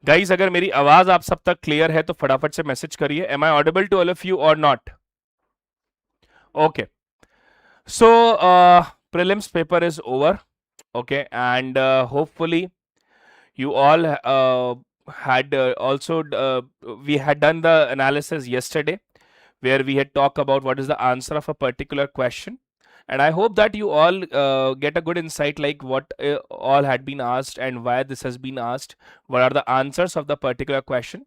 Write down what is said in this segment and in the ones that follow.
Guys अगर मेरी आवाज आप सब तक क्लियर है तो फटाफट से मैसेज करिए, am I audible to all of you और not? Okay, so prelims paper is over. Okay, and hopefully you all had also we had done the analysis yesterday where we had talked about what is the answer of a particular question, and I hope that you all get a good insight like what all had been asked and why this has been asked, what are the answers of the particular question.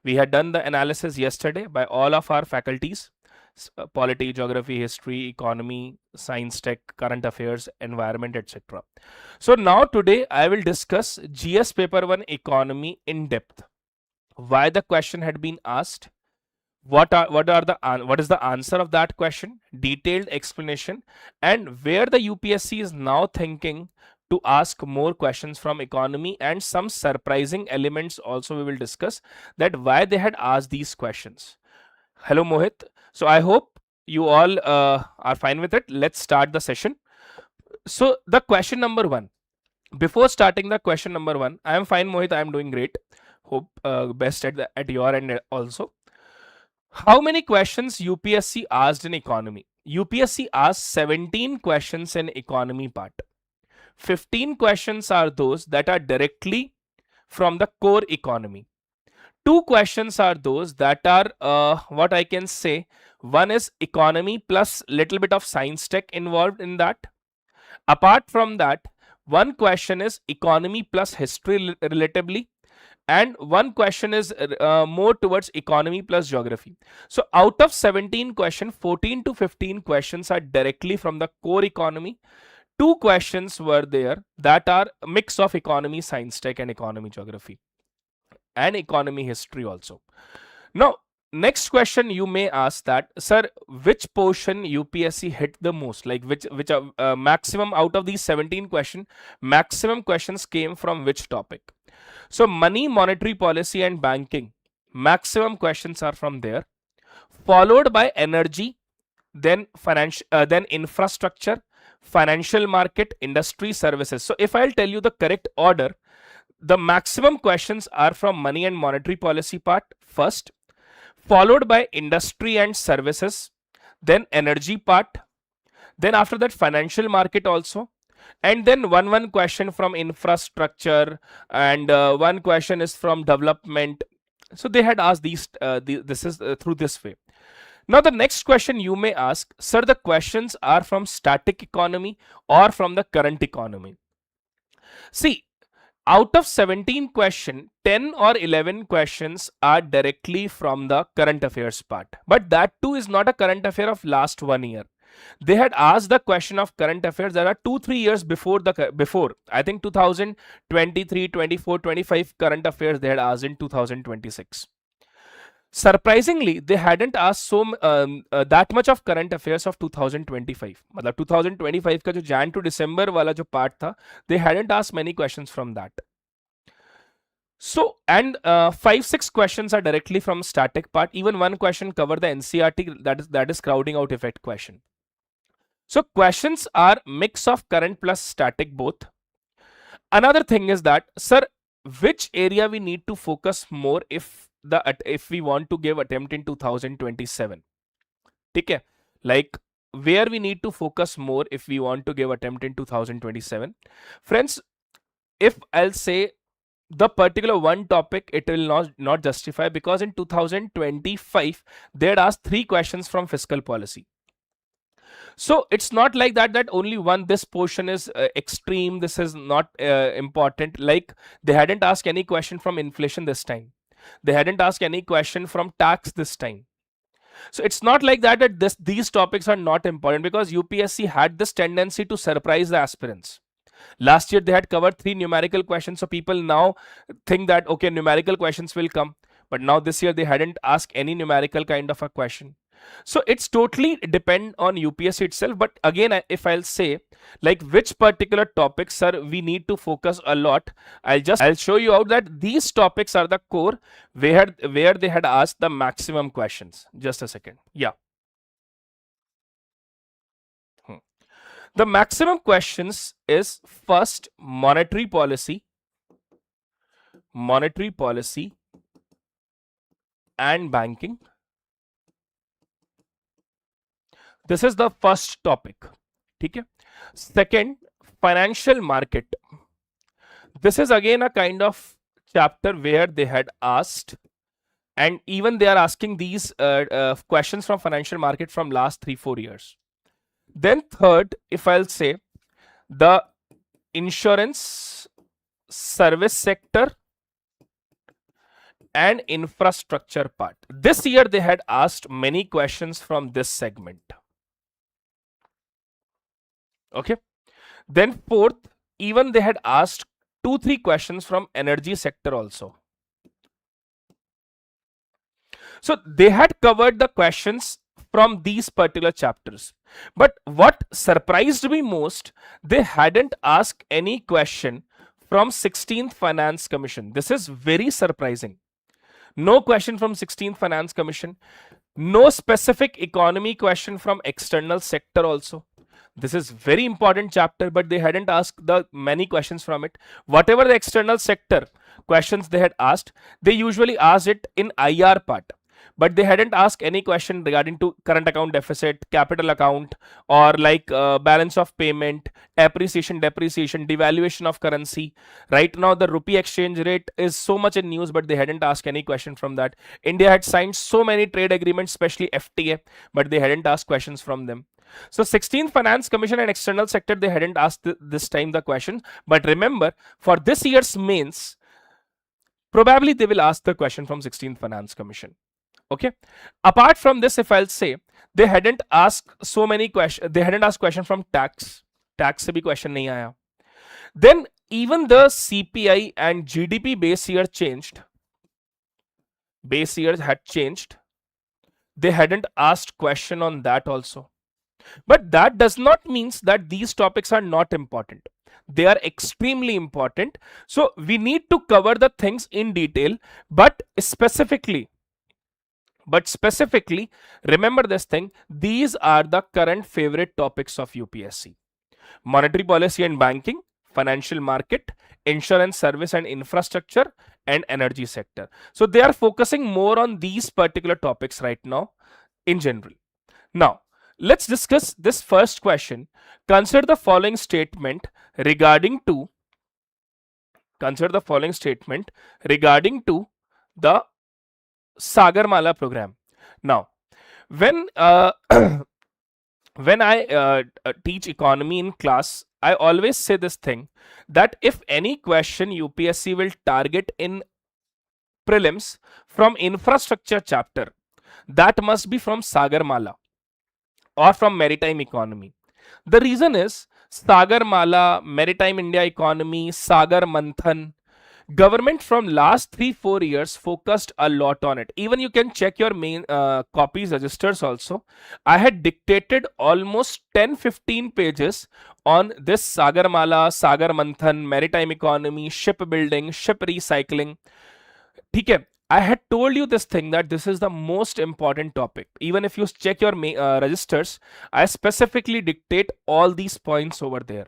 We had done the analysis yesterday by all of our faculties: polity, geography, history, economy, science, tech, current affairs, environment, etc. So now today I will discuss GS paper 1 economy in depth. Why the question had been asked, what is the answer of that question, detailed explanation, and where the UPSC is now thinking to ask more questions from economy, and some surprising elements also we will discuss that why they had asked these questions. Hello Mohit. So I hope you all are fine with it. Let's start the session. So the question number 1. Before starting the question number 1, I am fine Mohit, I am doing great. Hope best at your end also. How many questions UPSC asked in economy? UPSC asked 17 questions in economy part. 15 questions are those that are directly from the core economy. 2 questions are those that are what I can say, one is economy plus little bit of science tech involved in that. Apart from that, one question is economy plus history relatively, and one question is more towards economy plus geography. So out of 17 questions, 14 to 15 questions are directly from the core economy. 2 questions were there that are a mix of economy, science tech, and economy geography, and economy history also. Now, next question you may ask that, sir, which portion UPSC hit the most? Like which maximum out of these 17 questions, maximum questions came from which topic? So money, monetary policy, and banking, maximum questions are from there, followed by energy, then financial, then infrastructure, financial market, industry, services. So if I'll tell you the correct order, the maximum questions are from money and monetary policy part first, followed by industry and services, then energy part, then after that financial market also, and then one question from infrastructure, and one question is from development. So they had asked these this is through this way. Now the next question you may ask, sir, the questions are from static economy or from the current economy? See, out of 17 questions, 10 or 11 questions are directly from the current affairs part, but that too is not a current affair of last 1 year. They had asked the question of current affairs that are 2-3 years before before I think 2023, 24, 25 current affairs they had asked in 2026. Surprisingly, they hadn't asked that much of current affairs of 2025. मतलब 2025 का जो Jan to December वाला जो part था, they hadn't asked many questions from that. So, and 5-6 questions are directly from static part. Even one question covered the NCERT, that is crowding out effect question. So questions are mix of current plus static both. Another thing is that, sir, which area we need to focus more if we want to give attempt in 2027? Okay, like where we need to focus more if we want to give attempt in 2027. Friends, if I'll say the particular one topic, it will not justify, because in 2025 they had asked 3 questions from fiscal policy. So it's not like that only one, this portion is extreme, this is not important. Like they hadn't asked any question from inflation this time, they hadn't asked any question from tax this time. So it's not like that these topics are not important, because UPSC had this tendency to surprise the aspirants. Last year they had covered 3 numerical questions, so people now think that okay, numerical questions will come, but now this year they hadn't asked any numerical kind of a question. So it's totally depend on UPSC itself. But again, if I'll say like which particular topics, sir, we need to focus a lot, I'll show you out that these topics are the core where they had asked the maximum questions. Just a second. Yeah. The maximum questions is first monetary policy, monetary policy and banking. This is the first topic. Okay. Second, financial market. This is again a kind of chapter where they had asked, and even they are asking these questions from financial market from last 3-4 years. Then third, if I'll say the insurance service sector and infrastructure part. This year they had asked many questions from this segment. Okay. Then fourth, even they had asked 2-3 questions from energy sector also. So they had covered the questions from these particular chapters. But what surprised me most, they hadn't asked any question from 16th Finance Commission. This is very surprising. No question from 16th Finance Commission. No specific economy question from external sector also. This is very important chapter, but they hadn't asked the many questions from it. Whatever the external sector questions they had asked, they usually asked it in IR part. But they hadn't asked any question regarding to current account deficit, capital account, or like balance of payment, appreciation, depreciation, devaluation of currency. Right now, the rupee exchange rate is so much in news, but they hadn't asked any question from that. India had signed so many trade agreements, especially FTA, but they hadn't asked questions from them. So 16th Finance Commission and external sector, they hadn't asked this time the question. But remember, for this year's mains, probably they will ask the question from 16th Finance Commission. Okay. Apart from this, if I'll say, they hadn't asked so many questions. They hadn't asked question from tax. Tax se bhi question nahi aaya. Then even the CPI and GDP base year changed. Base years had changed. They hadn't asked question on that also. But that does not mean that these topics are not important. They are extremely important. So we need to cover the things in detail, but specifically, remember this thing, these are the current favorite topics of UPSC. Monetary policy and banking, financial market, insurance service and infrastructure, and energy sector. So they are focusing more on these particular topics right now in general. Now, let's discuss this first question. Consider the following statement regarding to the Sagarmala program. Now, when when I teach economy in class, I always say this thing, that if any question UPSC will target in prelims from infrastructure chapter, that must be from Sagarmala or from maritime economy. The reason is Sagarmala, maritime India economy, Sagar Manthan, government from last 3-4 years focused a lot on it. Even you can check your main copies registers also. I had dictated almost 10-15 pages on this Sagarmala, Sagar Manthan, maritime economy, shipbuilding, ship recycling. Okay. I had told you this thing, that this is the most important topic. Even if you check your registers, I specifically dictate all these points over there.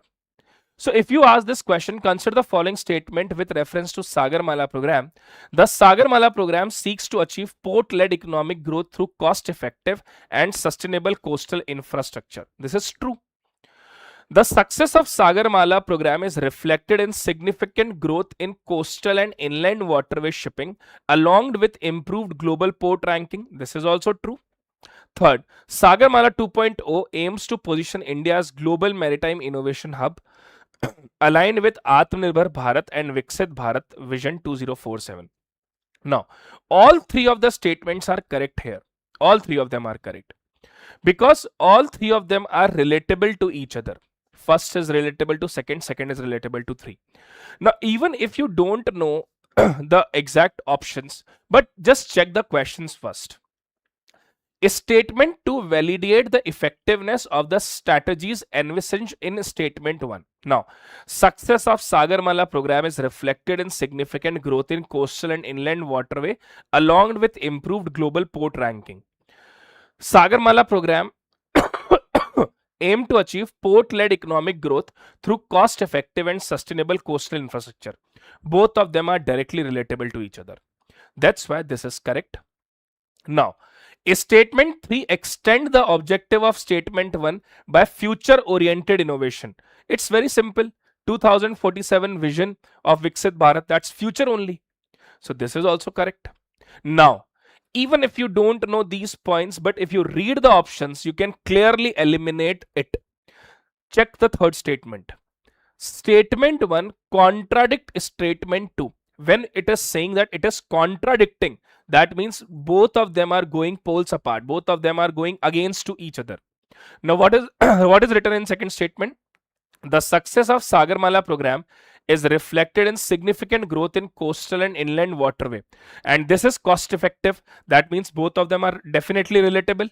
So if you ask this question, consider the following statement with reference to Sagarmala program. The Sagarmala program seeks to achieve port-led economic growth through cost-effective and sustainable coastal infrastructure. This is true. The success of Sagarmala program is reflected in significant growth in coastal and inland waterway shipping, along with improved global port ranking. This is also true. Third, Sagarmala 2.0 aims to position India as global maritime innovation hub, aligned with Atmanirbhar Bharat and Viksit Bharat Vision 2047. Now, all three of the statements are correct here. All three of them are correct, because all three of them are relatable to each other. First is relatable to second, second is relatable to three. Now, even if you don't know the exact options, but just check the questions first. A statement to validate the effectiveness of the strategies envisaged in statement 1. Now, success of Sagarmala program is reflected in significant growth in coastal and inland waterway, along with improved global port ranking. Sagarmala program aim to achieve port-led economic growth through cost-effective and sustainable coastal infrastructure. Both of them are directly relatable to each other. That's why this is correct. Now, statement 3 extend the objective of statement 1 by future oriented innovation. It's very simple. 2047 vision of Viksit Bharat, that's future only. So this is also correct. Now, even if you don't know these points, but if you read the options, you can clearly eliminate it. Check the third statement. Statement 1 contradict statement 2. When it is saying that it is contradicting, that means both of them are going poles apart. Both of them are going against to each other. Now, what is what is written in second statement? The success of Sagarmala program is reflected in significant growth in coastal and inland waterway. And this is cost effective. That means both of them are definitely relatable.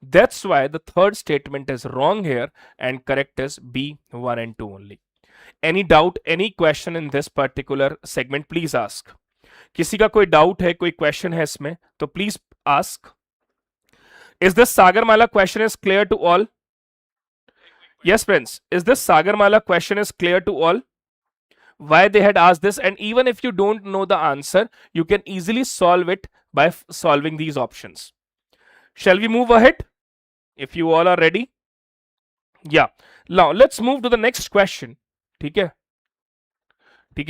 That's why the third statement is wrong here and correct is B, 1 and 2 only. Any doubt, any question in this particular segment, please ask. किसी का कोई doubt है, कोई question है इसमें, तो please ask. Is this Sagarmala question is clear to all? Yes, friends. Is this Sagarmala question is clear to all? Why they had asked this, and even if you don't know the answer, you can easily solve it by solving these options. Shall we move ahead? If you all are ready. Yeah. Now let's move to the next question. Okay.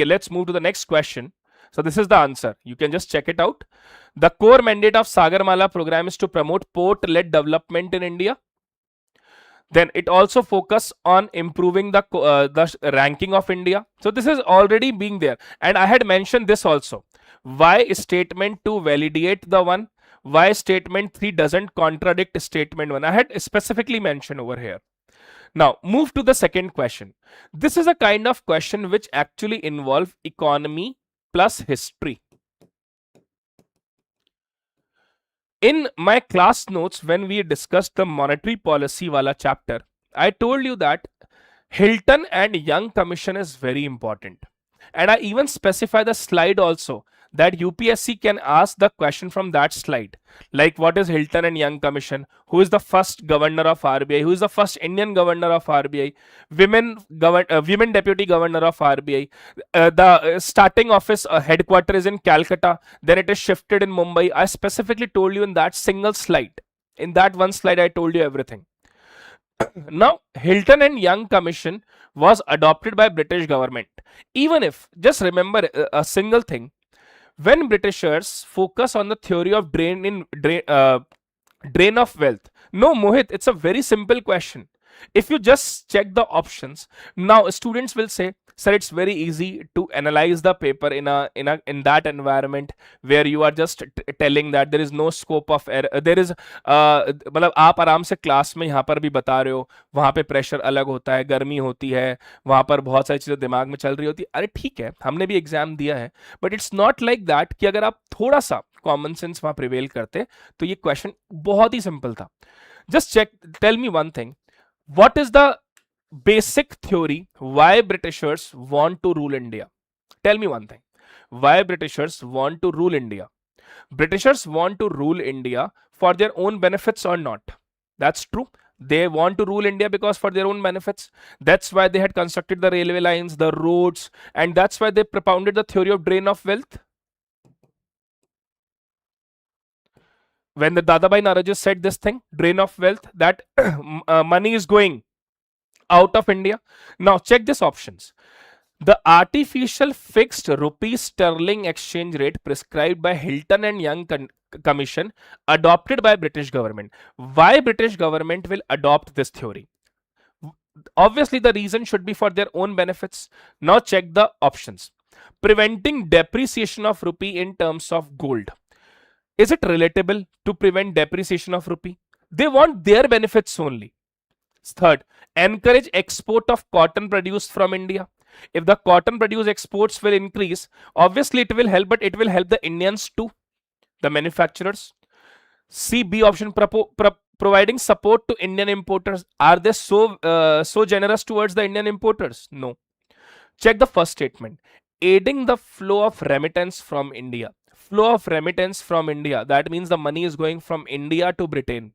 Let's move to the next question. So this is the answer. You can just check it out. The core mandate of Sagarmala program is to promote port-led development in India. Then it also focus on improving the ranking of India. So this is already being there. And I had mentioned this also. Why statement 2 validate the one? Why statement 3 doesn't contradict statement 1? I had specifically mentioned over here. Now move to the second question. This is a kind of question which actually involve economy plus history. In my class notes, when we discussed the monetary policy wala chapter, I told you that Hilton and Young Commission is very important. And I even specify the slide also that UPSC can ask the question from that slide. Like what is Hilton and Young Commission? Who is the first governor of RBI? Who is the first Indian governor of RBI? Women deputy governor of RBI. The starting office headquarters is in Calcutta. Then it is shifted in Mumbai. I specifically told you in that single slide. In that one slide, I told you everything. Now, Hilton and Young Commission was adopted by British government. Even if, just remember a single thing, when Britishers focus on the theory of drain of wealth. No, Mohit, it's a very simple question. If you just check the options, now students will say, sir, it's very easy to analyze the paper in that environment where you are just telling that there is no scope of error. There is मतलब आप आराम से class में यहाँ पर भी बता रहे हो, वहाँ पे प्रेशर अलग होता है, गर्मी होती है, वहाँ पर बहुत सारी चीजें दिमाग में चल रही होती है. अरे ठीक है, हमने भी एग्जाम दिया है, but it's not like that कि अगर आप थोड़ा सा कॉमन सेंस वहाँ प्रिवेल करते तो ये क्वेश्चन बहुत ही सिंपल था. Just check, tell me one thing, what is the basic theory why Britishers want to rule India? Tell me one thing. Why Britishers want to rule India? Britishers want to rule India for their own benefits or not? That's true. They want to rule India because for their own benefits. That's why they had constructed the railway lines, the roads, and that's why they propounded the theory of drain of wealth. When the Dadabhai Naoroji said this thing, drain of wealth, that money is going out of India. Now check this options. The artificial fixed rupee sterling exchange rate prescribed by Hilton and Young Commission adopted by British government. Why British government will adopt this theory? Obviously the reason should be for their own benefits. Now check the options. Preventing depreciation of rupee in terms of gold. Is it relatable to prevent depreciation of rupee? They want their benefits only. Third, encourage export of cotton produced from India. If the cotton produced exports will increase, obviously it will help, but it will help the Indians too, the manufacturers. C, B option, providing support to Indian importers. Are they so generous towards the Indian importers? No. Check the first statement. Aiding the flow of remittance from India. Flow of remittance from India. That means the money is going from India to Britain.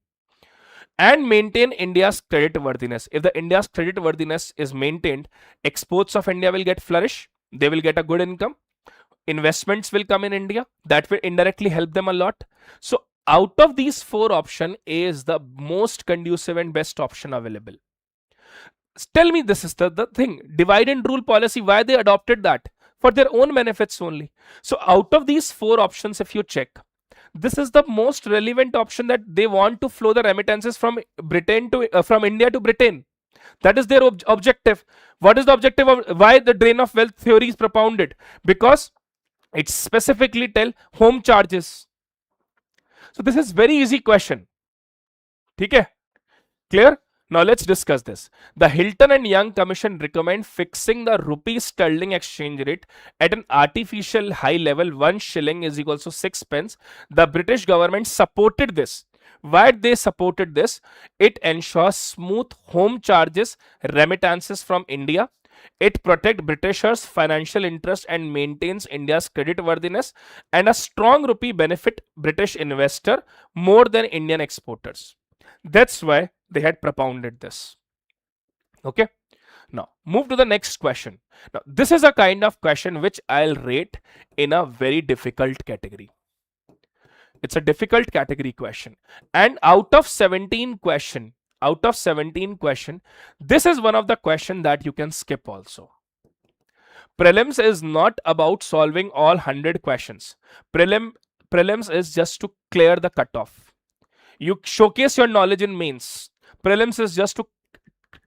and maintain India's credit worthiness. If the India's credit worthiness is maintained, exports of India will get flourish. They will get a good income. Investments will come in India. That will indirectly help them a lot. So out of these four options, A is the most conducive and best option available. Tell me, this is the thing. Divide and rule policy, why they adopted that? For their own benefits only. So out of these four options, if you check, this is the most relevant option, that they want to flow the remittances from Britain to from India to Britain. That is their objective. What is the objective of why the drain of wealth theory is propounded? Because it specifically tell home charges. So this is very easy question. Okay, clear? Now let's discuss this. The Hilton-Young Commission recommend fixing the rupee sterling exchange rate at an artificial high level. 1 shilling is equal to 6 pence. The British government supported this. Why they supported this? It ensures smooth home charges, remittances from India. It protects Britishers' financial interest and maintains India's credit worthiness. And a strong rupee benefit British investor more than Indian exporters. That's why they had propounded this. Okay, now move to the next question. Now this is a kind of question which I'll rate in a very difficult category. It's a difficult category question, and out of 17 question, this is one of the question that you can skip also. Prelims is not about solving all 100 questions. Prelims is just to clear the cutoff. You showcase your knowledge in mains. Prelims is just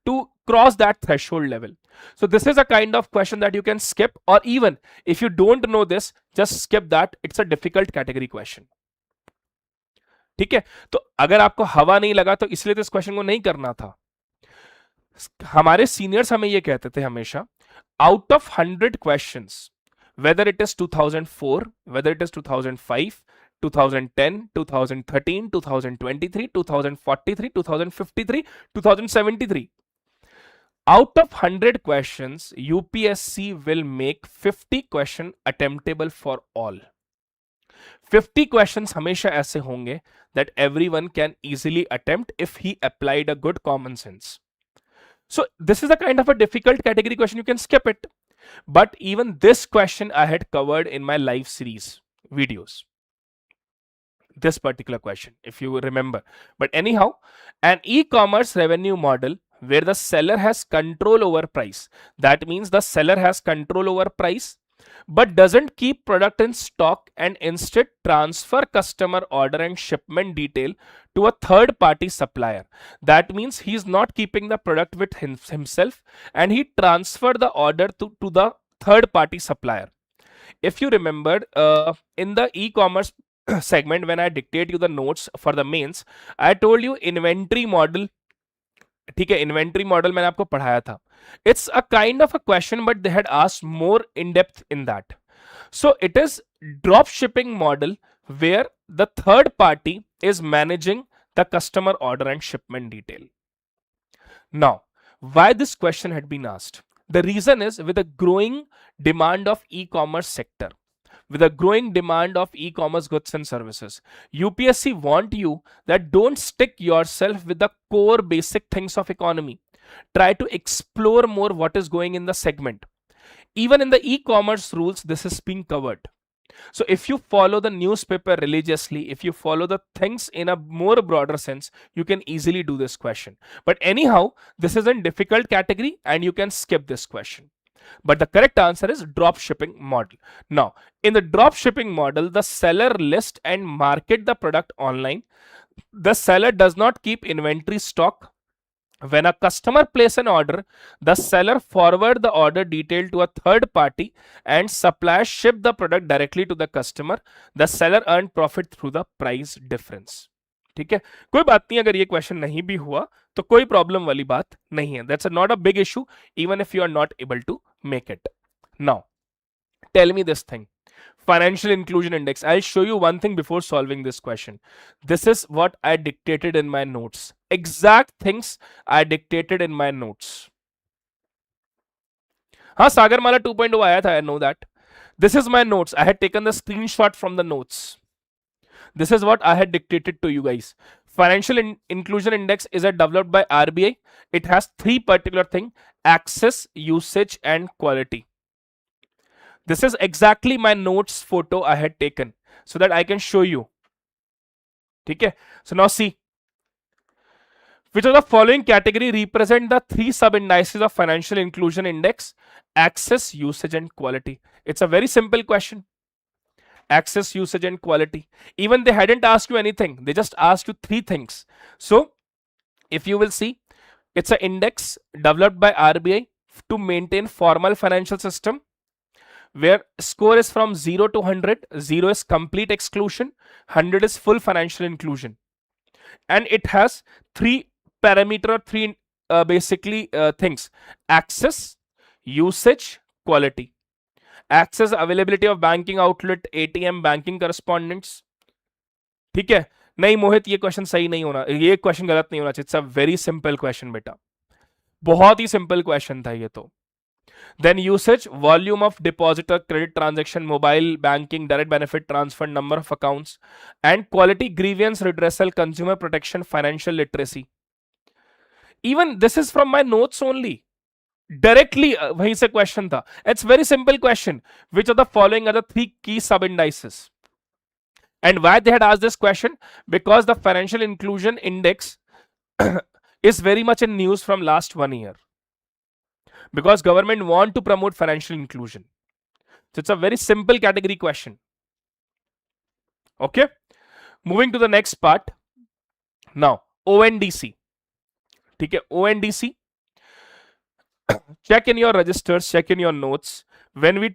to cross that threshold level. So this is a kind of question that you can skip, or even if you don't know this, just skip that. It's a difficult category question. ठीक है, तो अगर आपको हवा नहीं लगा तो इसलिए तो इस क्वेश्चन को नहीं करना था. हमारे सीनियर्स हमें ये कहते थे हमेशा, out of 100 questions, whether it is 2004, whether it is 2005, 2010, 2013, 2023, 2043, 2053, 2073. Out of 100 questions, UPSC will make 50 question attemptable for all. 50 questions हमेशा ऐसे होंगे that everyone can easily attempt if he applied a good common sense. So this is a kind of a difficult category question, you can skip it. But even this question I had covered in my live series videos. This particular question, if you remember. But anyhow, an e-commerce revenue model where the seller has control over price. That means the seller has control over price, but doesn't keep product in stock and instead transfer customer order and shipment detail to a third party supplier. That means he's not keeping the product with himself and he transferred the order to the third party supplier. If you remembered in the e-commerce segment, when I dictate you the notes for the mains, I told you inventory model. ठीक है, inventory model मैंने आपको पढ़ाया था. It's a kind of a question, but they had asked more in depth in that. So it is drop shipping model where the third party is managing the customer order and shipment detail. Now, why this question had been asked? The reason is with the growing demand of e-commerce sector, with a growing demand of e-commerce goods and services, UPSC want you that don't stick yourself with the core basic things of economy. Try to explore more what is going in the segment. Even in the e-commerce rules, this is being covered. So if you follow the newspaper religiously, if you follow the things in a more broader sense, you can easily do this question. But anyhow, this is a difficult category and you can skip this question. But the correct answer is drop shipping model. Now, in the drop shipping model, the seller list and market the product online. The seller does not keep inventory stock. When a customer places an order, the seller forward the order detail to a third party and supplier ship the product directly to the customer. The seller earned profit through the price difference. ठीक है, कोई बात नहीं, अगर ये question नहीं भी हुआ तो कोई प्रॉब्लम वाली बात नहीं है. That's not a big issue even if you are not able to make it. Now, tell me this thing. Financial inclusion index. I'll show you one thing before solving this question. This is what I dictated in my notes. Exact things I dictated in my notes. हाँ, Sagarmala 2.0 आया था, I know that. This is my notes. I had taken the screenshot from the notes. This is what I had dictated to you guys. Financial Inclusion Index is developed by RBI. It has three particular things: access, usage, and quality. This is exactly my notes photo I had taken so that I can show you. Okay. So now see, which of the following category represent the three sub-indices of Financial Inclusion Index: access, usage, and quality? It's a very simple question. Access, usage, and quality. Even they hadn't asked you anything. They just asked you three things. So if you will see, it's an index developed by RBI to maintain formal financial system, where score is from 0 to 100. 0 is complete exclusion, 100 is full financial inclusion. And it has three parameter, three basically things: access, usage, quality. Access, availability of banking outlet, ATM, banking correspondents. ठीक है? नहीं मोहित, ये question सही नहीं होना, ये question गलत नहीं होना चाहिए. It's a very simple question बेटा, बहुत ही सिंपल क्वेश्चन था ये तो. Then usage, volume of depositor, credit transaction, mobile banking, direct benefit transfer, number of accounts. And quality, grievance redressal, consumer protection, financial literacy. Even this is from my notes only. Directly वहीं से question था. It's very simple question. Which of the following are the three key sub-indices? And why they had asked this question? Because the Financial Inclusion Index is very much in news from last 1 year. Because government want to promote financial inclusion. So it's a very simple category question. Okay. Moving to the next part. Now, ONDC. Okay, ONDC. Check in your registers, check in your notes. When we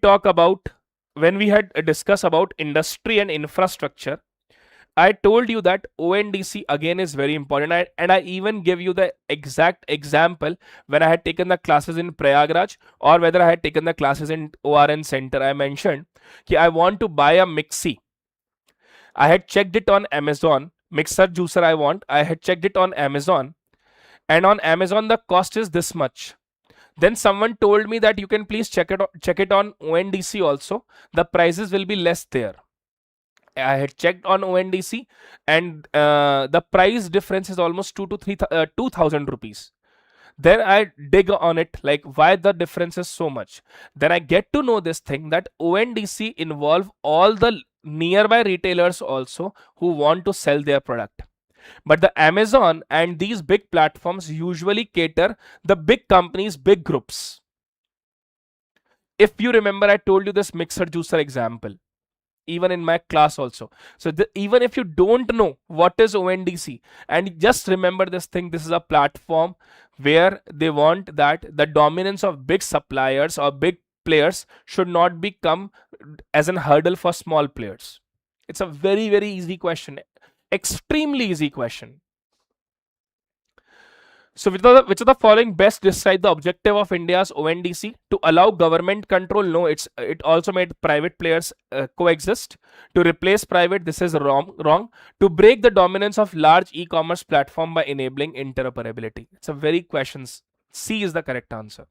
had discussed about industry and infrastructure, I told you that ONDC again is very important, and I even give you the exact example when I had taken the classes in Prayagraj or whether I had taken the classes in ORN Center. I mentioned that I want to buy a mixie. I had checked it on Amazon. Mixer juicer I want. I had checked it on Amazon, and on Amazon the cost is this much. Then someone told me that you can please check it on ONDC also. The prices will be less there. I had checked on ONDC, and the price difference is almost 2,000 rupees. Then I dig on it, like why the difference is so much. Then I get to know this thing that ONDC involve all the nearby retailers also who want to sell their product. But the Amazon and these big platforms usually cater the big companies, big groups. If you remember, I told you this mixer juicer example, even in my class also. So even if you don't know what is ONDC, and just remember this thing, this is a platform where they want that the dominance of big suppliers or big players should not become as an hurdle for small players. It's a very, very easy question. Extremely easy question. So which of the following best describe the objective of India's ONDC? To allow government control? No, it also made private players coexist. To replace private? This is wrong. To break the dominance of large e-commerce platform by enabling interoperability. It's a very questions. C is the correct answer.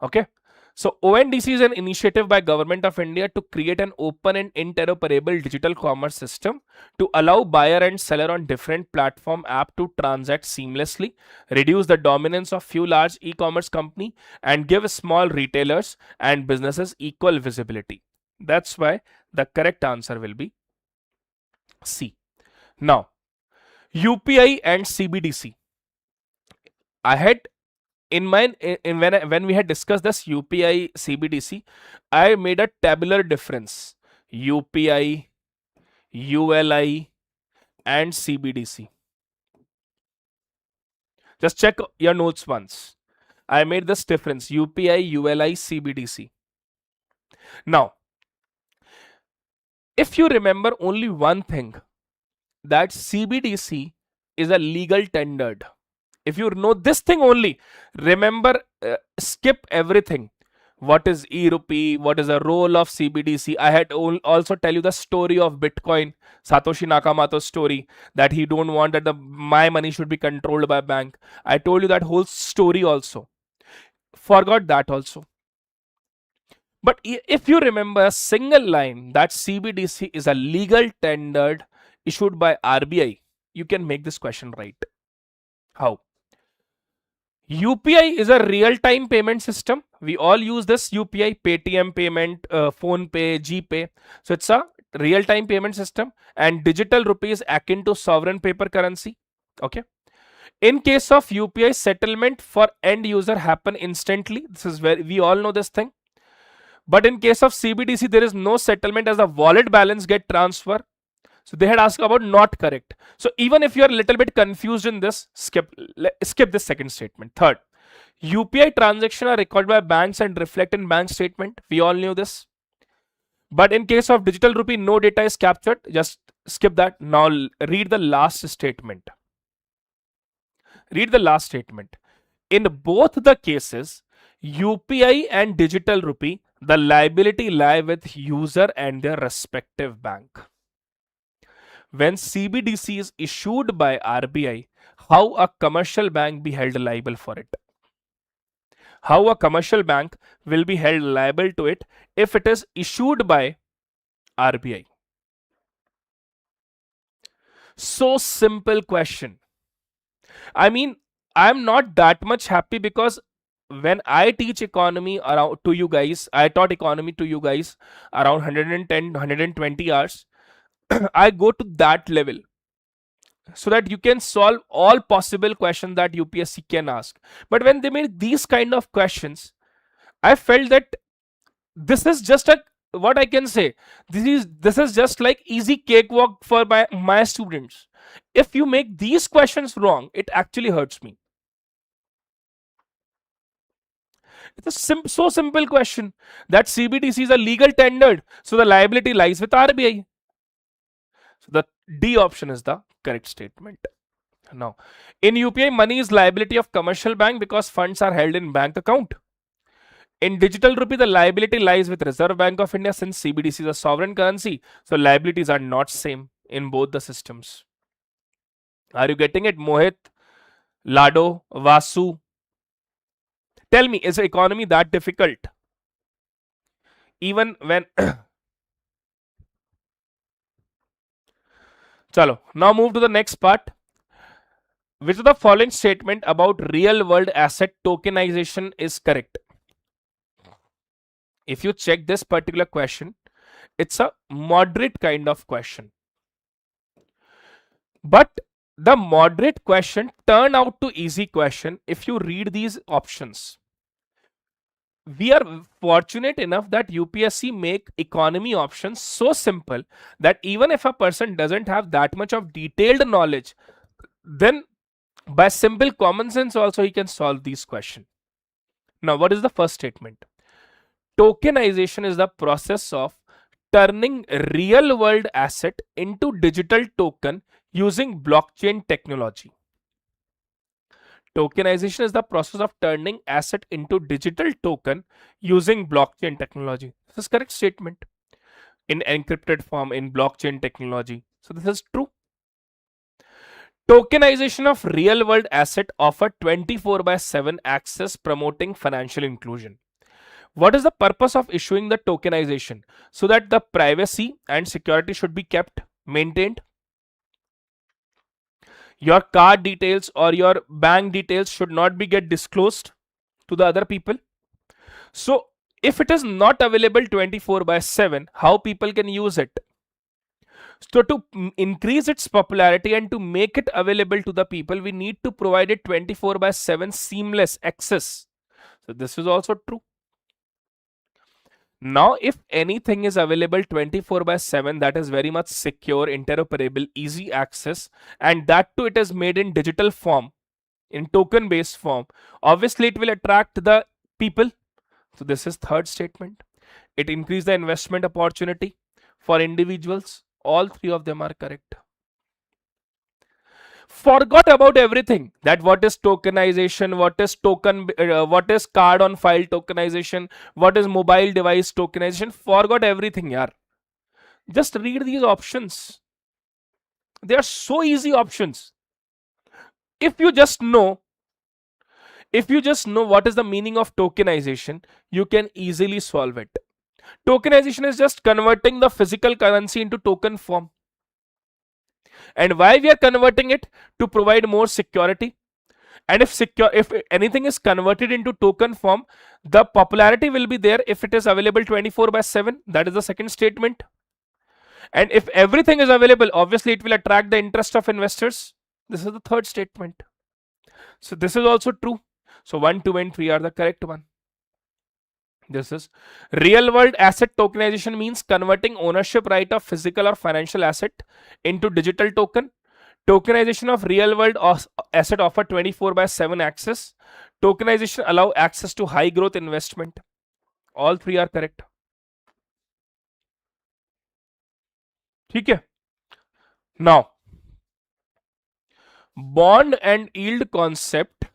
Okay. So ONDC is an initiative by Government of India to create an open and interoperable digital commerce system to allow buyer and seller on different platform app to transact seamlessly, reduce the dominance of few large e-commerce company, and give small retailers and businesses equal visibility. That's why the correct answer will be C. Now, UPI and CBDC. I had when we had discussed this UPI CBDC, I made a tabular difference: UPI, ULI, and CBDC. Just check your notes once. I made this difference: UPI, ULI, CBDC. Now, if you remember only one thing, that CBDC is a legal tendered. If you know this thing only, remember, skip everything. What is e-rupee? What is the role of CBDC? I had also tell you the story of Bitcoin, Satoshi Nakamoto's story, that he don't want that my money should be controlled by bank. I told you that whole story also. Forgot that also. But if you remember a single line, that CBDC is a legal tendered issued by RBI. you can make this question right. How? UPI is a real-time payment system. We all use this UPI, Paytm payment, Phone Pay, GPay. So it's a real-time payment system, and digital rupee is akin to sovereign paper currency. Okay. In case of UPI, settlement for end user happen instantly. This is where we all know this thing. But in case of CBDC, there is no settlement as the wallet balance get transferred. So they had asked about not correct. So even if you are a little bit confused in this, skip this second statement. Third, UPI transactions are recorded by banks and reflect in bank statement. We all knew this. But in case of digital rupee, no data is captured. Just skip that. Now read the last statement. Read the last statement. In both the cases, UPI and digital rupee, the liability lie with user and their respective bank. When CBDC is issued by RBI, how a commercial bank be held liable for it? How a commercial bank will be held liable to it if it is issued by RBI? So simple question. I mean, I'm not that much happy because when I teach economy around to you guys, I taught economy to you guys around 110, 120 hours. I go to that level so that you can solve all possible questions that UPSC can ask. But when they made these kind of questions, I felt that this is just a, what I can say, this is just like easy cakewalk for my students. If you make these questions wrong, it actually hurts me. It's a so simple question that CBDC is a legal tender, so the liability lies with RBI. So the D option is the correct statement. Now, in UPI, money is liability of commercial bank because funds are held in bank account. In digital rupee, the liability lies with Reserve Bank of India since CBDC is a sovereign currency. So liabilities are not same in both the systems. Are you getting it, Mohit, Lado, Vasu? Tell me, is the economy that difficult? Even when Chalo, now move to the next part. Which of the following statement about real world asset tokenization is correct? If you check this particular question, it's a moderate kind of question. But the moderate question turn out to easy question if you read these options. We are fortunate enough that UPSC make economy options so simple that even if a person doesn't have that much of detailed knowledge, then by simple common sense also he can solve these questions. Now, what is the first statement? Tokenization is the process of turning real world asset into digital token using blockchain technology. Tokenization is the process of turning asset into digital token using blockchain technology. This is correct statement. In encrypted form in blockchain technology. So this is true. Tokenization of real world asset offer 24/7 access promoting financial inclusion. What is the purpose of issuing the tokenization? So that the privacy and security should be kept, maintained. Your card details or your bank details should not be get disclosed to the other people. So if it is not available 24/7, how people can use it? So to increase its popularity and to make it available to the people, we need to provide it 24/7 seamless access. So this is also true. Now, if anything is available 24/7, that is very much secure, interoperable, easy access, and that too it is made in digital form, in token based form, obviously it will attract the people. So this is third statement. It increases the investment opportunity for individuals. All three of them are correct. Forgot about everything, that what is tokenization, what is token, what is card on file tokenization, what is mobile device tokenization. Forgot everything, yaar. Just read these options. They are so easy options. If you just know what is the meaning of tokenization, you can easily solve it. Tokenization is just converting the physical currency into token form. And why we are converting it? To provide more security. And if anything is converted into token form, the popularity will be there if it is available 24/7. That is the second statement. And if everything is available, obviously it will attract the interest of investors. This is the third statement. So this is also true. So 1, 2 and 3 are the correct one. This is real world asset tokenization, means converting ownership right of physical or financial asset into digital token. Tokenization of real world asset offer 24/7 access. Tokenization allow access to high growth investment. All three are correct. ठीक है. Now, bond and yield concept,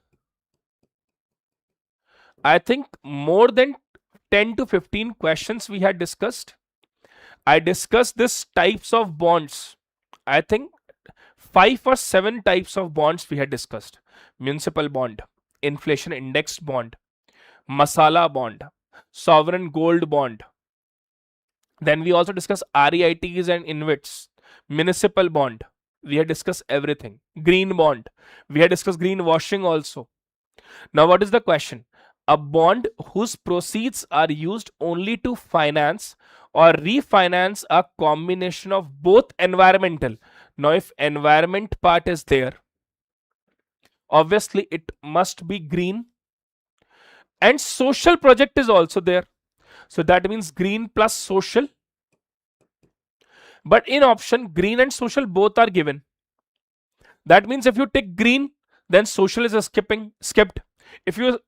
I think more than 10 to 15 questions we had discussed. I discussed this types of bonds. I think 5 or 7 types of bonds we had discussed. Municipal bond, inflation indexed bond, masala bond, sovereign gold bond. Then we also discussed REITs and InvITs, municipal bond. We had discussed everything. Green bond. We had discussed greenwashing also. Now, what is the question? A bond whose proceeds are used only to finance or refinance a combination of both environmental. Now, if environment part is there, obviously it must be green, and social project is also there. So that means green plus social. But in option, green and social both are given. That means if you tick green, then social is skipped. If you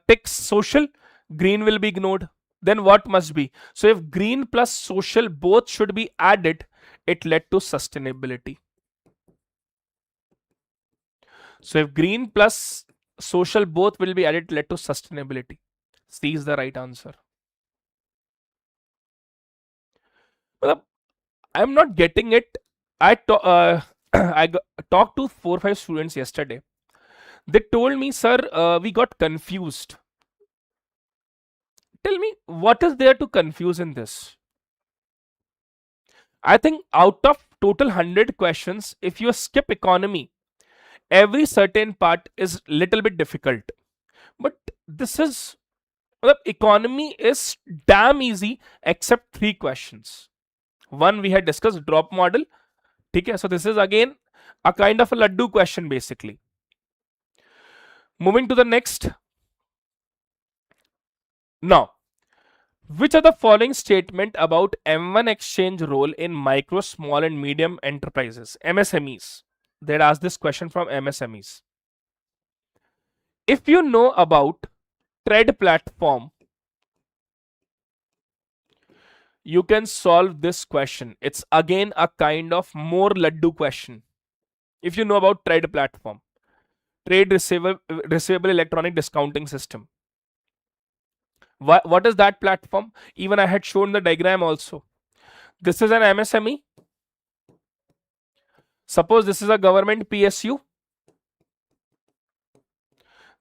tick social, green will be ignored. Then what must be? So if green plus social both should be added, it led to sustainability. So if green plus social both will be added, led to sustainability. C is the right answer. Well, I'm not getting it. I talked to 4 or 5 students yesterday. They told me, sir, we got confused. Tell me, what is there to confuse in this? I think out of total 100 questions, if you skip economy, every certain part is little bit difficult. But this is, economy is damn easy except 3 questions. One we had discussed, drop model. Okay, so this is again a kind of a laddu question basically. Moving to the next. Now, which are the following statement about M1 exchange role in micro, small and medium enterprises, MSMEs? They asked this question from MSMEs. If you know about trade platform, you can solve this question. It's again a kind of more laddu question. If you know about trade platform, trade receivable electronic discounting system. What is that platform? Even I had shown the diagram also. This is an MSME. Suppose this is a government PSU.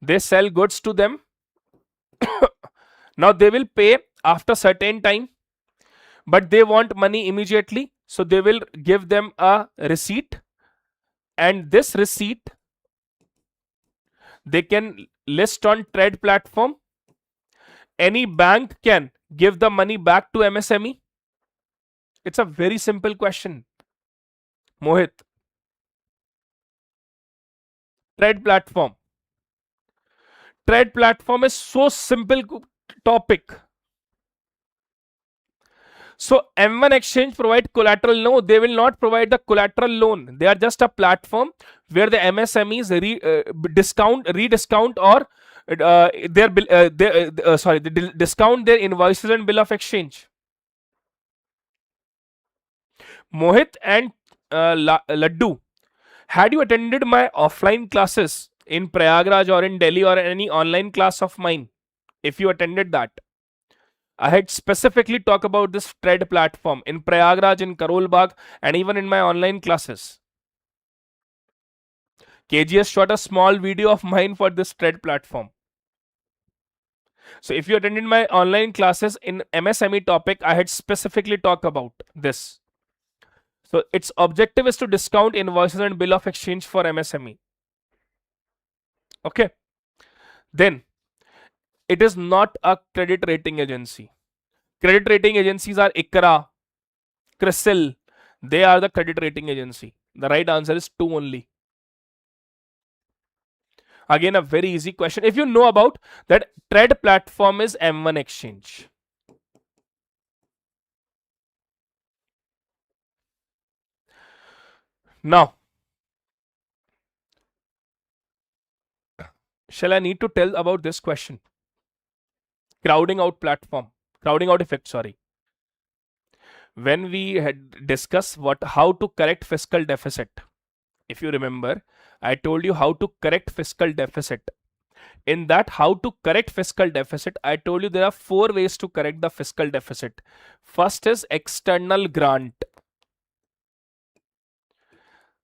They sell goods to them. Now they will pay after certain time, but they want money immediately. So they will give them a receipt, and this receipt they can list on trade platform. Any bank can give the money back to MSME. It's a very simple question. Mohit. Trade platform. Trade platform is so simple topic. So M1 exchange provide collateral? No, they will not provide the collateral loan. They are just a platform where the MSMEs rediscount or discount their invoices and bill of exchange. Mohit and Laddu, had you attended my offline classes in Prayagraj or in Delhi or any online class of mine? If you attended that, I had specifically talked about this trade platform in Prayagraj, in Karol Bagh, and even in my online classes. KGS shot a small video of mine for this trade platform. So if you attended my online classes in MSME topic, I had specifically talked about this. So its objective is to discount invoices and bill of exchange for MSME. Okay. Then it is not a credit rating agency. Credit rating agencies are ICRA, CRISIL. They are the credit rating agency. The right answer is 2 only. Again, a very easy question. If you know about that, trade platform is M1xchange. Now, shall I need to tell about this question? Crowding out platform, crowding out effect, sorry. When we had discussed how to correct fiscal deficit, if you remember, I told you how to correct fiscal deficit. In that how to correct fiscal deficit, I told you there are 4 ways to correct the fiscal deficit. First is external grant.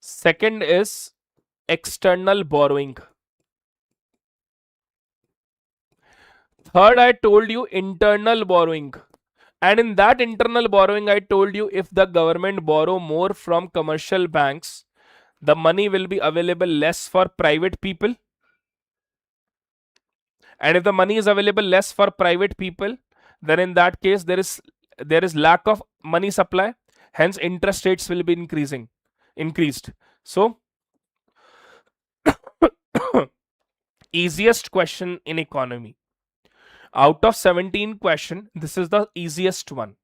Second is external borrowing. Third, I told you internal borrowing. And in that internal borrowing, I told you if the government borrow more from commercial banks, the money will be available less for private people. And if the money is available less for private people, then in that case there is lack of money supply. Hence, interest rates will be increased. So, easiest question in economy. Out of 17 questions, this is the easiest one.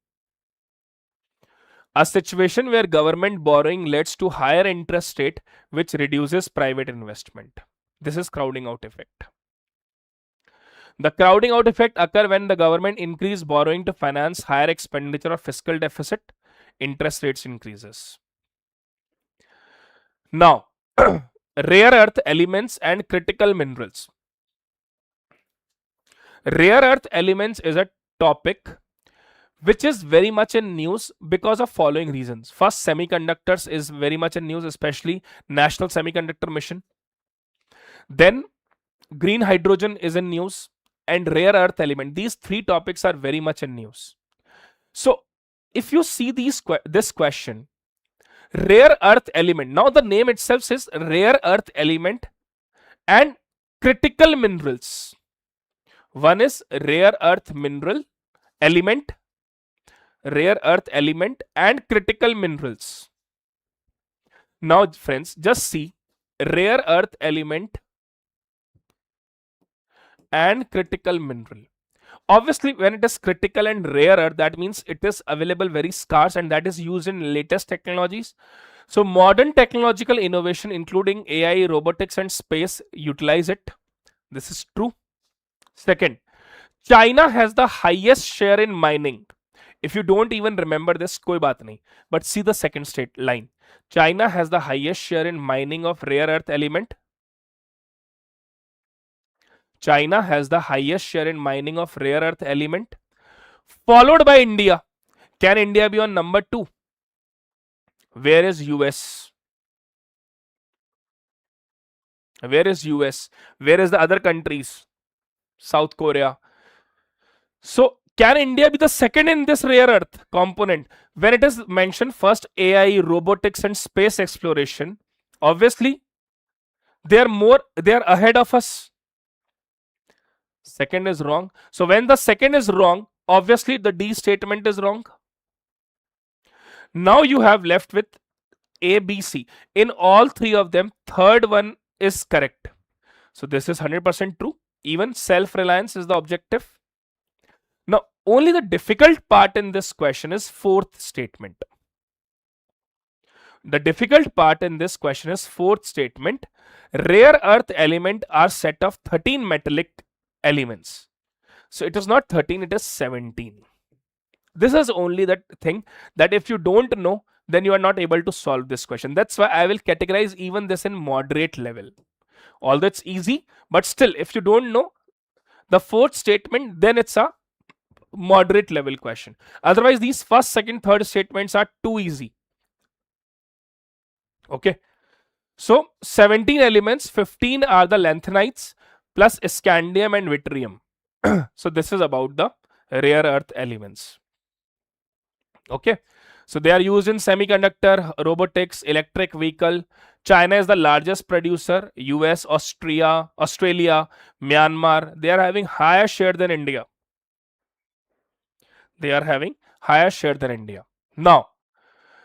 A situation where government borrowing leads to higher interest rate, which reduces private investment. This is crowding out effect. The crowding out effect occurs when the government increase borrowing to finance higher expenditure or fiscal deficit, interest rates increases. Now, rare earth elements and critical minerals. Rare earth elements is a topic which is very much in news because of following reasons. First, semiconductors is very much in news, especially National Semiconductor Mission. Then, green hydrogen is in news, and rare earth element. These 3 topics are very much in news. So, if you see this question, rare earth element. Now, the name itself says rare earth element and critical minerals. One is rare earth mineral element, rare earth element and critical minerals. Now, friends, just see rare earth element and critical mineral. Obviously, when it is critical and rare earth, that means it is available very scarce and that is used in latest technologies. So, modern technological innovation, including AI, robotics and space, utilize it. This is true. Second, China has the highest share in mining. If you don't even remember this, koi baat nahi. But see the second state line. China has the highest share in mining of rare earth element. China has the highest share in mining of rare earth element, followed by India. Can India be on number 2? Where is US? Where is US? Where is the other countries? South Korea. So, can India be the second in this rare earth component? When it is mentioned first AI, robotics and space exploration, obviously they are ahead of us. Second is wrong. So when the second is wrong, obviously the D statement is wrong. Now you have left with A, B, C. In all 3 of them, third one is correct. So this is 100% true. Even self-reliance is the objective. Now, only the difficult part in this question is 4th statement. The difficult part in this question is 4th statement. Rare earth element are set of 13 metallic elements. So it is not 13, it is 17. This is only that thing that if you don't know, then you are not able to solve this question. That's why I will categorize even this in moderate level. Although it's easy, but still, if you don't know the 4th statement, then it's a moderate level question. Otherwise, these first, second, third statements are too easy. Okay. So 17 elements, 15 are the lanthanides plus scandium and yttrium. So this is about the rare earth elements. Okay. So they are used in semiconductor, robotics, electric vehicle. China is the largest producer. US, Australia, Myanmar, they are having higher share than India. They are having higher share than India. Now,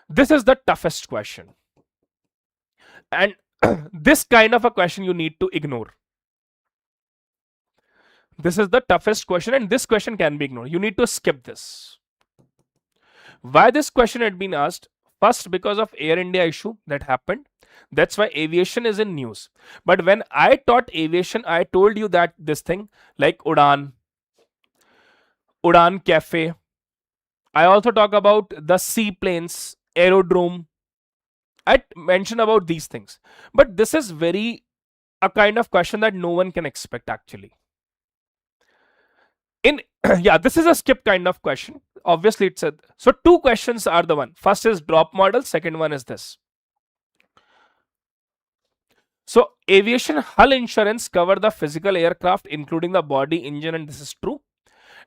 this is the toughest question. And this kind of a question you need to ignore. This is the toughest question, and this question can be ignored. You need to skip this. Why this question had been asked? First, because of Air India issue that happened. That's why aviation is in news. But when I taught aviation, I told you that this thing like Udan Cafe. I also talk about the seaplanes, aerodrome. I mentioned about these things. But this is very a kind of question that no one can expect actually. Yeah, this is a skip kind of question. Obviously, it's a so two questions are the one. First is drop model, second one is this. So aviation hull insurance cover the physical aircraft, including the body, engine, and this is true.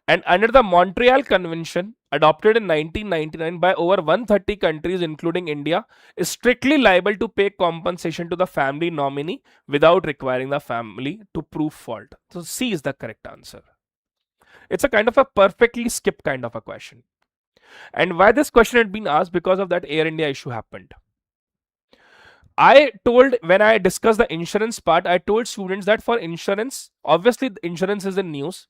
And under the Montreal Convention, adopted in 1999 by over 130 countries, including India, is strictly liable to pay compensation to the family nominee without requiring the family to prove fault. So C is the correct answer. It's a kind of a perfectly skip kind of a question. And why this question had been asked? Because of that Air India issue happened. I told, when I discussed the insurance part, I told students that for insurance, obviously insurance is in news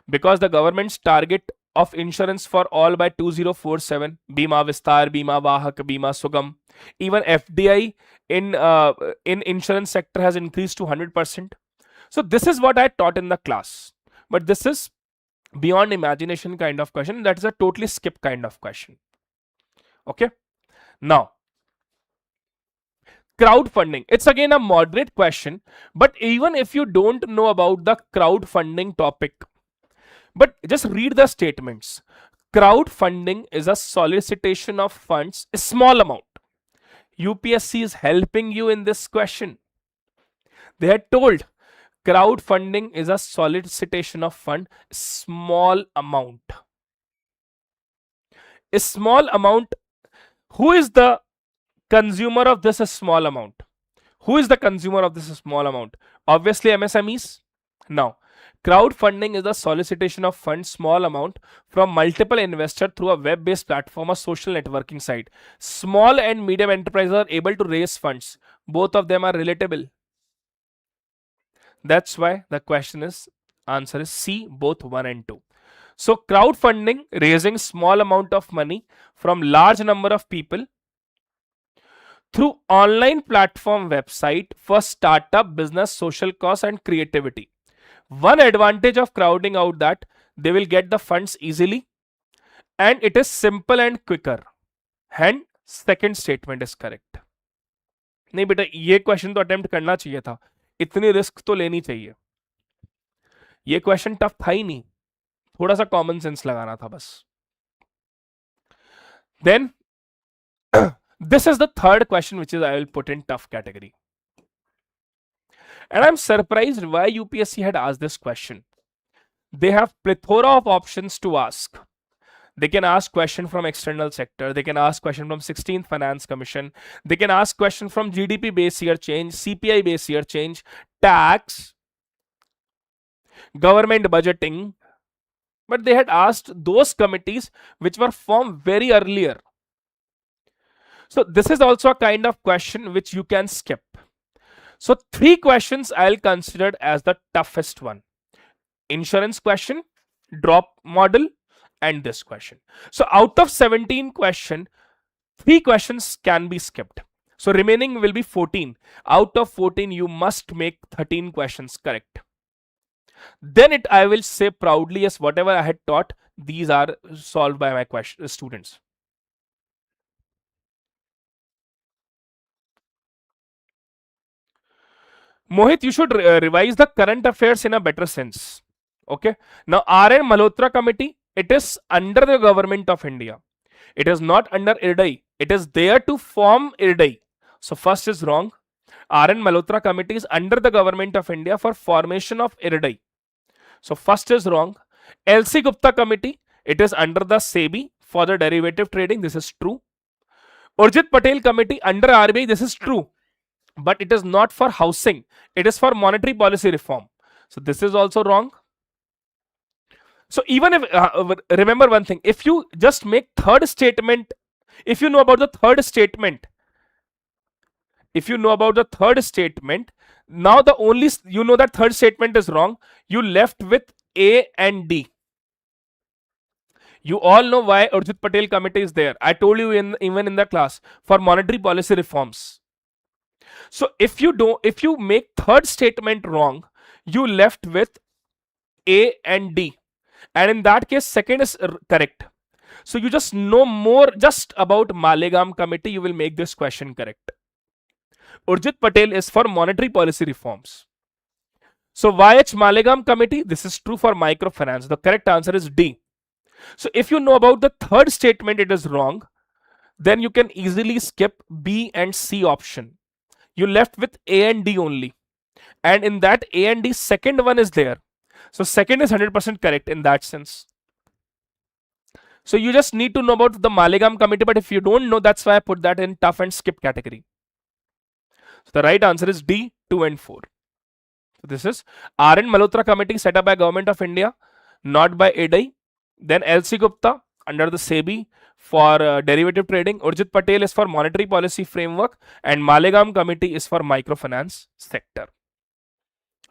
because the government's target of insurance for all by 2047, Bima Vistar, Bima Vahak, Bima Sugam, even FDI in insurance sector has increased to 100%. So this is what I taught in the class. But this is beyond imagination kind of question. That is a totally skip kind of question. Okay. Now, crowdfunding. It's again a moderate question. But even if you don't know about the crowdfunding topic, but just read the statements. Crowdfunding is a solicitation of funds, a small amount. UPSC is helping you in this question. They had told crowdfunding is a solicitation of fund, small amount. A small amount. Who is the consumer of this small amount? Who is the consumer of this small amount? Obviously MSMEs. Now, crowdfunding is the solicitation of funds, small amount, from multiple investors through a web-based platform or social networking site. Small and medium enterprises are able to raise funds. Both of them are relatable. That's why the question is, answer is C, both 1 and 2. So crowdfunding, raising small amount of money from large number of people through online platform website for startup, business, social cause and creativity. One advantage of crowding out that they will get the funds easily and it is simple and quicker. And second statement is correct. नहीं बेटा, ये question तो attempt करना चाहिए था, इतनी risk तो लेनी चाहिए. ये क्वेश्चन टफ था ही नहीं, थोड़ा सा कॉमन सेंस लगाना था बस. Then this is the third question which is I will put in tough category. And I'm surprised why UPSC had asked this question. They have plethora of options to ask. They can ask question from external sector. They can ask question from 16th Finance Commission. They can ask question from GDP base year change, CPI base year change, tax, government budgeting. But they had asked those committees which were formed very earlier. So this is also a kind of question which you can skip. So 3 questions I'll consider as the toughest one. Insurance question, drop model, and this question. So out of 17 questions, 3 questions can be skipped. So remaining will be 14. Out of 14, you must make 13 questions correct. Then I will say proudly, yes, whatever I had taught, these are solved by my students. Mohit, you should revise the current affairs in a better sense. Okay. Now, R.N. Malhotra Committee, it is under the government of India. It is not under IRDAI. It is there to form IRDAI. So, first is wrong. R.N. Malhotra Committee is under the government of India for formation of IRDAI. So, first is wrong. L.C. Gupta Committee, it is under the SEBI for the derivative trading. This is true. Urjit Patel Committee under RBI. This is true. But it is not for housing. It is for monetary policy reform. So this is also wrong. So even if, remember one thing, if you just make third statement, if you know about the third statement, now the only, you know that third statement is wrong, you left with A and D. You all know why Urjit Patel Committee is there. I told you even in the class, for monetary policy reforms. So if you make third statement wrong, you left with A and D. And in that case, second is correct. So you just know more just about Malegaon Committee, you will make this question correct. Urjit Patel is for monetary policy reforms. So YH Malegaon Committee, this is true for microfinance. The correct answer is D. So if you know about the third statement, it is wrong, then you can easily skip B and C option. You left with A and D only. And in that A and D, second one is there. So second is 100% correct in that sense. So you just need to know about the Malegaon Committee, but if you don't know, that's why I put that in tough and skip category. So the right answer is D, 2 and 4. So this is R.N. Malhotra Committee set up by Government of India, not by IDI. Then L.C. Gupta under the SEBI for derivative trading. Urjit Patel is for monetary policy framework, and Malegaon Committee is for microfinance sector.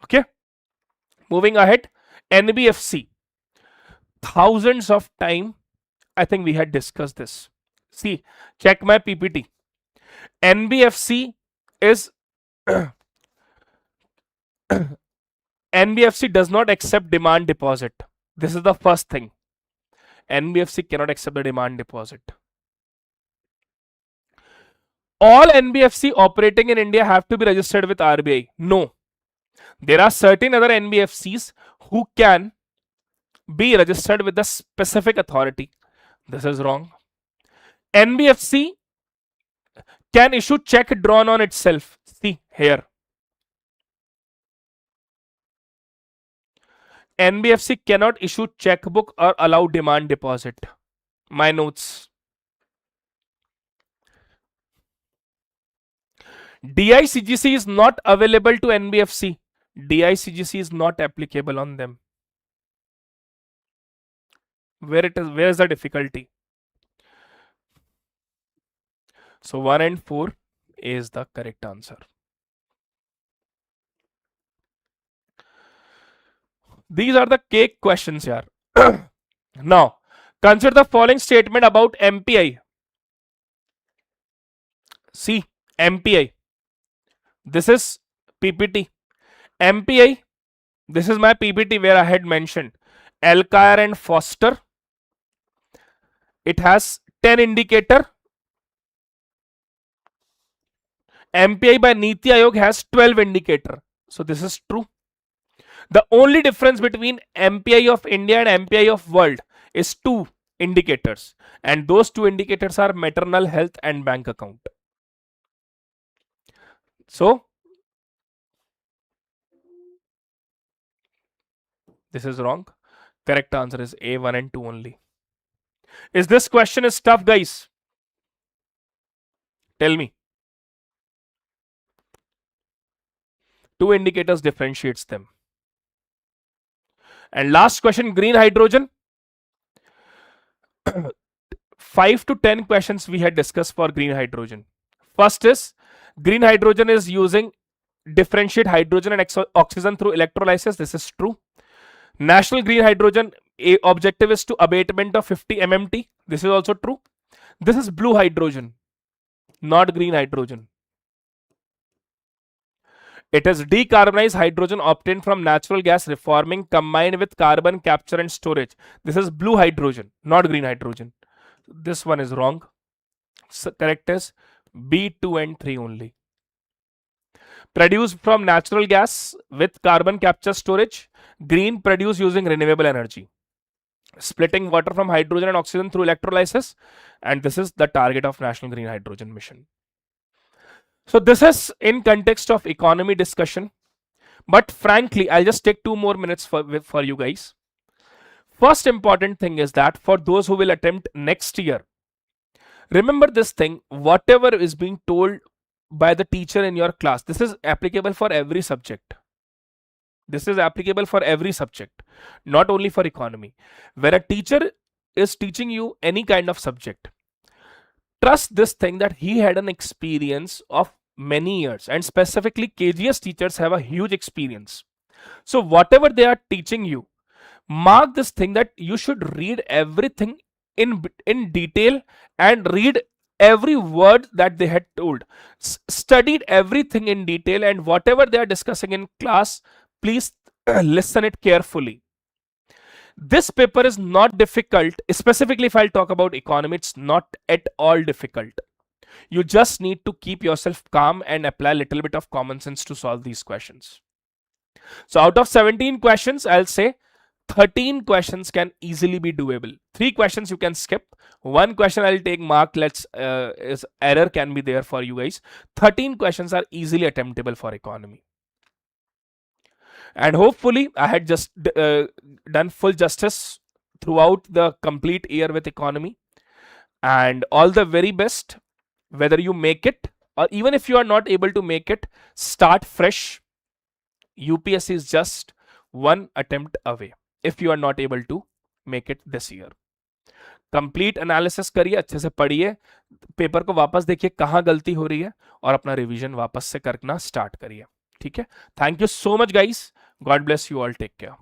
Okay. Moving ahead, NBFC. Thousands of time, I think we had discussed this. See, check my PPT. NBFC is NBFC does not accept demand deposit. This is the first thing. NBFC cannot accept the demand deposit. All NBFC operating in India have to be registered with RBI. No. There are certain other NBFCs who can be registered with the specific authority. This is wrong. NBFC can issue check drawn on itself. See here. NBFC cannot issue checkbook or allow demand deposit. My notes. DICGC is not available to NBFC. DICGC is not applicable on them. Where is the difficulty? So 1 and 4 is the correct answer. These are the cake questions here. Now, consider the following statement about MPI. See, MPI. This is PPT. MPI. This is my PPT where I had mentioned Alkire and Foster. It has 10 indicator. MPI by Niti Aayog has 12 indicator. So this is true. The only difference between MPI of India and MPI of world is 2 indicators. And those 2 indicators are maternal health and bank account. So this is wrong. Correct answer is A, 1 and 2 only. Is this question is tough, guys? Tell me. 2 indicators differentiates them. And last question, green hydrogen. 5 to 10 questions we had discussed for green hydrogen. First is, green hydrogen is using differentiate hydrogen and oxygen through electrolysis. This is true. National green hydrogen objective is to abatement of 50 MMT. This is also true. This is blue hydrogen, not green hydrogen. It is decarbonized hydrogen obtained from natural gas reforming combined with carbon capture and storage. This is blue hydrogen, not green hydrogen. This one is wrong. So correct is B, 2 and 3 only. Produced from natural gas with carbon capture storage. Green, produced using renewable energy. Splitting water from hydrogen and oxygen through electrolysis. And this is the target of National Green Hydrogen Mission. So this is in context of economy discussion. But frankly, I'll just take 2 more minutes for you guys. First important thing is that for those who will attempt next year, remember this thing, whatever is being told by the teacher in your class, this is applicable for every subject. This is applicable for every subject, not only for economy. When a teacher is teaching you any kind of subject, trust this thing that he had an experience of many years, and specifically KGS teachers have a huge experience. So whatever they are teaching you, mark this thing that you should read everything in detail and read every word that they had told. Studied everything in detail, and whatever they are discussing in class, please listen it carefully. This paper is not difficult. Specifically, if I'll talk about economy, it's not at all difficult. You just need to keep yourself calm and apply a little bit of common sense to solve these questions. So out of 17 questions, I'll say 13 questions can easily be doable. 3 questions you can skip. 1 question I'll take mark. Is error can be there for you guys. 13 questions are easily attemptable for economy. And hopefully I had just done full justice throughout the complete year with economy. And all the very best, whether you make it or even if you are not able to make it, start fresh. UPSC is just one attempt away if you are not able to make it this year. Complete analysis करिए, अच्छे से पढ़िए, paper को वापस देखिए कहाँ गलती हो रही है और अपना रिवीजन वापस से करना स्टार्ट करिए. ठीक है. Thank you so much guys. God bless you all. Take care.